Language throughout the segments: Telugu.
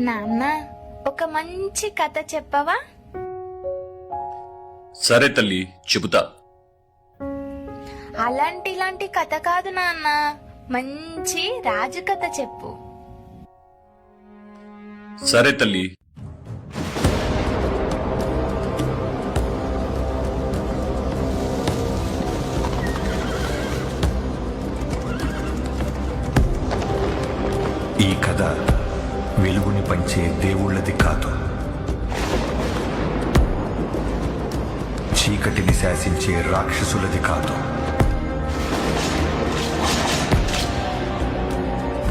నాన్న, ఒక మంచి కథ చెప్పవా? సరే తల్లి, చెబుతా. ఇలాంటి కథ కాదు నాన్న, మంచి రాజు కథ చెప్పు. సరే తల్లి. ఈ కథ వెలుగుని పంచే దేవుళ్ళది కాదు, చీకటిని శాసించే రాక్షసులది కాదు,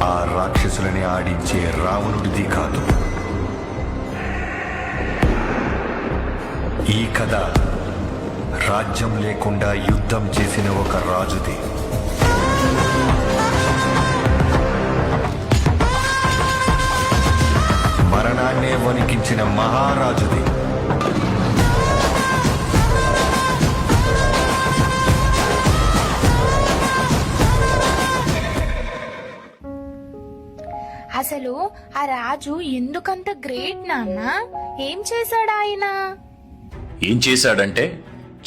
ఆ రాక్షసులని ఆడించే రావణుడిది కాదు. ఈ కథ రాజ్యం లేకుండా యుద్ధం చేసిన ఒక రాజుది. మరణాన్నే వణికించిన మహారాజుది. అసలు ఆ రాజు ఎందుకంత గ్రేట్ నాన్న? ఏం చేశాడు ఆయన? ఏం చేశాడంటే,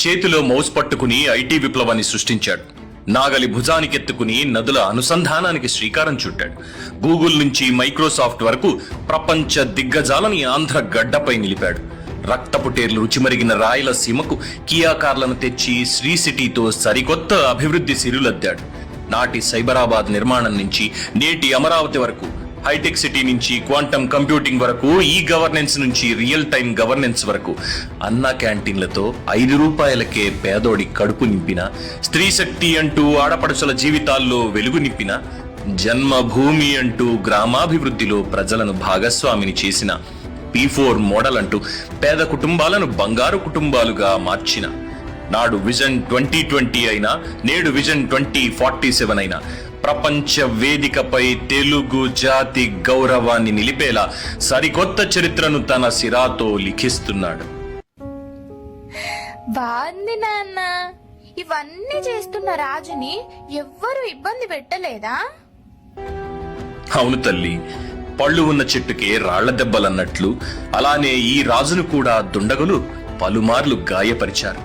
చేతిలో మౌస్ పట్టుకుని ఐటీ విప్లవాన్ని సృష్టించాడు. నాగలి భుజానికెత్తుకుని నదుల అనుసంధానానికి శ్రీకారం చుట్టాడు. గూగుల్ నుంచి మైక్రోసాఫ్ట్ వరకు ప్రపంచ దిగ్గజాలని ఆంధ్ర గడ్డపై నిలిపాడు. రక్తపుటేర్లు రుచిమరిగిన రాయలసీమకు కియా కార్లను తెచ్చి శ్రీ సిటీతో సరికొత్త అభివృద్ధి సిరులద్దాడు. నాటి సైబరాబాద్ నిర్మాణం నుంచి నేటి అమరావతి వరకు, హైటెక్ సిటీ నుంచి క్వాంటమ్ కంప్యూటింగ్ వరకు, ఈ గవర్నెన్స్ నుంచి రియల్ టైం గవర్నెన్స్ వరకు అన్నా క్యాంటీన్లతో 5 రూపాయలకే పేదోడి కడుపు నింపిన, స్త్రీ శక్తి అంటూ ఆడపడుచుల జీవితాల్లో వెలుగు నింపిన, జన్మభూమి అంటూ గ్రామాభివృద్ధిలో ప్రజలను భాగస్వామిని చేసిన, P4 మోడల్ అంటూ పేద కుటుంబాలను బంగారు కుటుంబాలుగా మార్చిన, నాడు విజన్ 2020 అయినా నేడు విజన్ 2047 అయినా ప్రపంచ వేదికపై తెలుగు జాతి గౌరవాన్ని నిలిపేలా సరికొత్త చరిత్రను తన సిరాతో లిఖిస్తున్నాడు. బాగుంది నాన్న. ఇవన్నీ చేస్తున్న రాజుని ఎవ్వరూ ఇబ్బంది పెట్టలేదా? అవును తల్లి, పళ్ళు ఉన్న చెట్టుకే రాళ్ల దెబ్బలన్నట్లు అలానే ఈ రాజును కూడా దుండగులు పలుమార్లు గాయపరిచారు.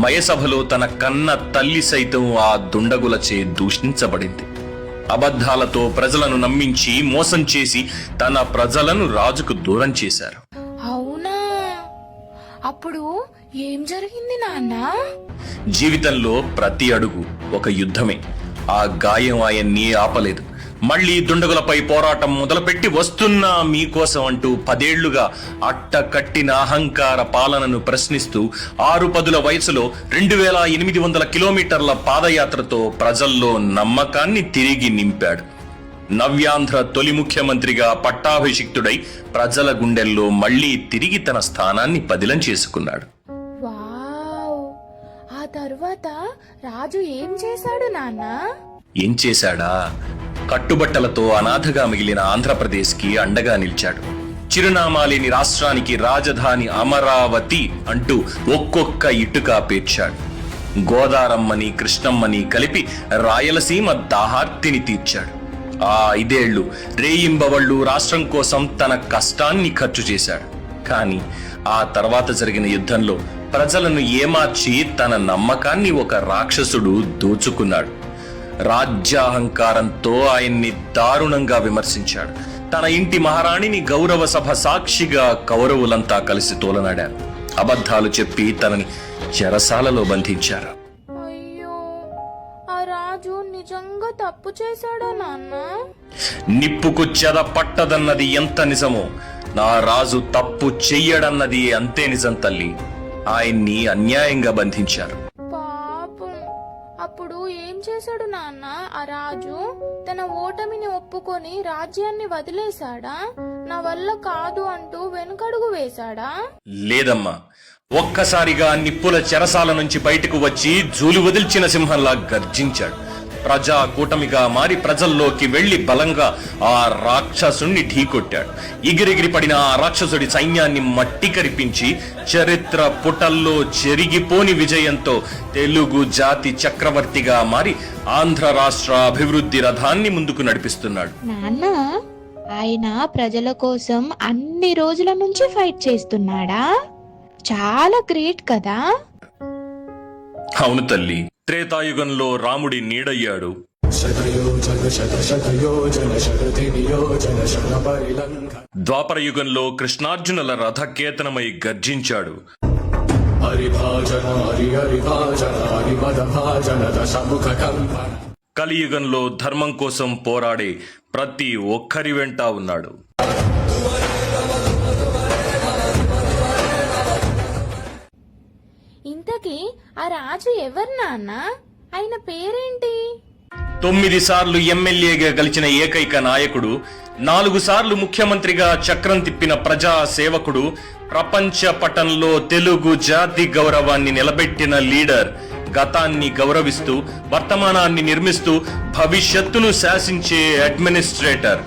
మయసభలో తన కన్న తల్లి సైతం ఆ దుండగులచే దూషించబడింది. అబద్ధాలతో ప్రజలను నమ్మించి మోసం చేసి తన ప్రజలను రాజుకు దూరం చేశారు. అవునా? అప్పుడు ఏం జరిగింది నాన్న? జీవితంలో ప్రతి అడుగు ఒక యుద్ధమే. ఆ గాయం ఆయన్ని ఆపలేదు. మళ్లీ దుండగులపై పోరాటం మొదలుపెట్టి వస్తున్నా మీకోసం అంటూ 10 ఏళ్లుగా అట్ట కట్టిన అహంకార పాలనను ప్రశ్నిస్తూ 6 వయసులో 2800 కిలోమీటర్ల పాదయాత్రతో ప్రజల్లో నమ్మకాన్ని తిరిగి నింపాడు. నవ్యాంధ్ర తొలి ముఖ్యమంత్రిగా పట్టాభిషిక్తుడై ప్రజల గుండెల్లో మళ్లీ తిరిగి తన స్థానాన్ని పదిలం చేసుకున్నాడు. వావ్! ఆ తర్వాత రాజు ఏం చేశాడు నాన్న? ఏం చేశాడా? కట్టుబట్టలతో అనాథగా మిగిలిన ఆంధ్రప్రదేశ్ కి అండగా నిలిచాడు. చిరునామా లేని రాష్ట్రానికి రాజధాని అమరావతి అంటూ ఒక్కొక్క ఇటుక పేర్చాడు. గోదారమ్మని కృష్ణమ్మని కలిపి రాయలసీమ దాహార్తిని తీర్చాడు. ఆ 5 ఏళ్లు రేయింబవళ్లు రాష్ట్రం కోసం తన కష్టాన్ని ఖర్చు చేశాడు. కానీ ఆ తర్వాత జరిగిన యుద్ధంలో ప్రజలను ఏమార్చి తన నమ్మకాన్ని ఒక రాక్షసుడు దోచుకున్నాడు. రాజ్యాహంకారంతో ఆయన్ని దారుణంగా విమర్శించాడు. తన ఇంటి మహారాణిని గౌరవ సభ సాక్షిగా కౌరవులంతా కలిసి తోలనాడారు. అబద్ధాలు చెప్పి తనని చెరసాలలో బంధించారు. అయ్యో, ఆ రాజు నిజంగా తప్పు చేశాడా నాన్న? నిప్పుకు చెద పట్టదన్నది ఎంత నిజమో, నా రాజు తప్పు చెయ్యడన్నది అంతే నిజం తల్లి. ఆయన్ని అన్యాయంగా బంధించారు. పాపం. అప్పుడు ఏం చేశాడు నాన్న ఆ రాజు? తన ఓటమిని ఒప్పుకొని రాజ్యాన్ని వదిలేశాడా? నా వల్ల కాదు అంటూ వెనుకడుగు వేశాడా? లేదమ్మా, ఒక్కసారిగా నిప్పుల చెరసాల నుంచి బయటకు వచ్చి జూలు వదిల్చిన సింహంలా గర్జించాడు. ప్రజా కూటమిగా మారి ప్రజల్లోకి వెళ్లి బలంగా ఆ రాక్షసుణ్ణి ఢీకొట్టాడు. ఎగిరెగిరి పడిన ఆ రాక్షసుడి సైన్యాన్ని మట్టి కరిపించి చరిత్ర పుటల్లో చెరిగిపోని విజయంతో తెలుగు జాతి చక్రవర్తిగా మారి ఆంధ్ర రాష్ట్ర అభివృద్ధి రథాన్ని ముందుకు నడిపిస్తున్నాడు. నాన్న, ఆయన ప్రజల కోసం అన్ని రోజుల నుంచి ఫైట్ చేస్తున్నాడా? చాలా గ్రేట్ కదా. అవును తల్లి, త్రేతాయుగంలో రాముడి నీడయ్యాడు, ద్వాపర యుగంలో కృష్ణార్జునుల రథకేతనమై గర్జించాడు, కలియుగంలో ధర్మం కోసం పోరాడే ప్రతి ఒక్కరి వెంట ఉన్నాడు. ఇంతకీ ఆ రాజు ఎవరు నాన్న? ఆయన పేరేంటి? 9 సార్లు ఎమ్మెల్యేగా గెలిచిన ఏకైక నాయకుడు, 4 సార్లు ముఖ్యమంత్రిగా చక్రం తిప్పిన ప్రజా సేవకుడు, ప్రపంచ పటంలో తెలుగు జాతి గౌరవాన్ని నిలబెట్టిన లీడర్, గతాన్ని గౌరవిస్తూ వర్తమానాన్ని నిర్మిస్తూ భవిష్యత్తును శాసించే administrator,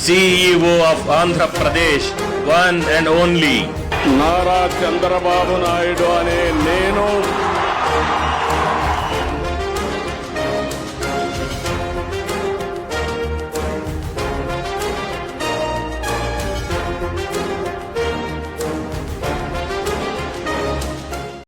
CEO of Andhra Pradesh, one and only Nara Chandrababu Naidu అనే నేను